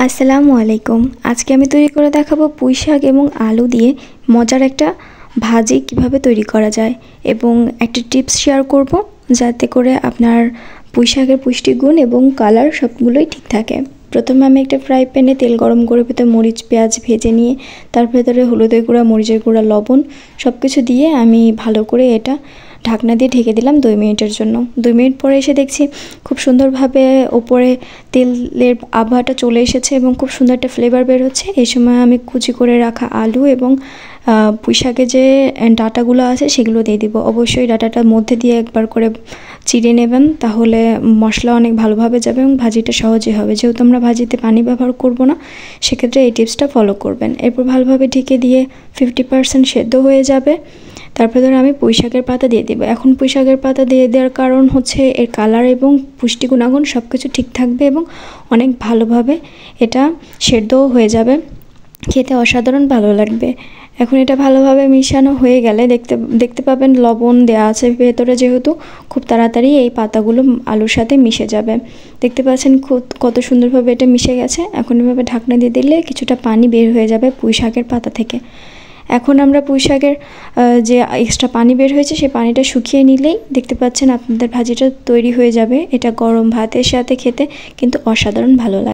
আসসালামু আলাইকুম। আজকে আমি তৈরি করে দেখাবো পুঁই শাক এবং আলু দিয়ে মজার একটা ভাজি কিভাবে তৈরি করা যায় এবং একটা টিপস শেয়ার করব যাতে করে আপনার পুঁই শাকের পুষ্টিগুণ এবং কালার সবগুলোই ঠিক থাকে। প্রথমে আমি একটা ফ্রাই প্যানে তেল গরম করে ভিতরে মরিচ পেঁয়াজ ভেজে নিয়ে তার ভেতরে হলুদের গুঁড়া মরিচের গুঁড়া লবণ সব কিছু দিয়ে আমি ভালো করে এটা ঢাকনা দিয়ে ঢেকে দিলাম 2 মিনিটের জন্য। 2 মিনিট পরে এসে দেখছি খুব সুন্দরভাবে ওপরে তেলের আভাটা চলে এসেছে এবং খুব সুন্দর একটা ফ্লেভার বের হচ্ছে। এই সময় আমি কুচি করে রাখা আলু এবং পুঁই শাকের যে ডাঁটাগুলো আছে সেগুলো দিয়ে দিব। অবশ্যই ডাঁটাটার মধ্যে দিয়ে একবার করে চিড়ে নেবেন, তাহলে মশলা অনেক ভালোভাবে যাবে এবং ভাজিটা সহজে হবে। যেহেতু আমরা ভাজিতে পানি ব্যবহার করব না, সেক্ষেত্রে এই টিপসটা ফলো করবেন। এরপর ভালোভাবে ঢেকে দিয়ে 50% সেদ্ধ হয়ে যাবে। তারপরে ধরো আমি পুঁই শাকের পাতা দিয়ে দেবো। এখন পুঁই শাকের পাতা দিয়ে দেওয়ার কারণ হচ্ছে এর কালার এবং পুষ্টি গুণাগুণ সব কিছু ঠিক থাকবে এবং অনেক ভালোভাবে এটা সেদ্ধও হয়ে যাবে, খেতে অসাধারণ ভালো লাগবে। এখন এটা ভালোভাবে মিশানো হয়ে গেলে দেখতে পাবেন লবণ দেওয়া আছে ভেতরে, যেহেতু খুব তাড়াতাড়ি এই পাতাগুলো আলুর সাথে মিশে যাবে। দেখতে পাচ্ছেন কত সুন্দরভাবে এটা মিশে গেছে। এখন এভাবে ঢাকনা দিয়ে দিলে কিছুটা পানি বের হয়ে যাবে পুঁই শাকের পাতা থেকে। এখন আমরা পুঁই শাকের যে এক্সট্রা পানি বের হয়েছে সেই পানিটা শুকিয়ে নিলেই দেখতে পাচ্ছেন আপনাদের ভাজিটা তৈরি হয়ে যাবে। এটা গরম ভাতের সাথে খেতে কিন্তু অসাধারণ ভালো লাগে।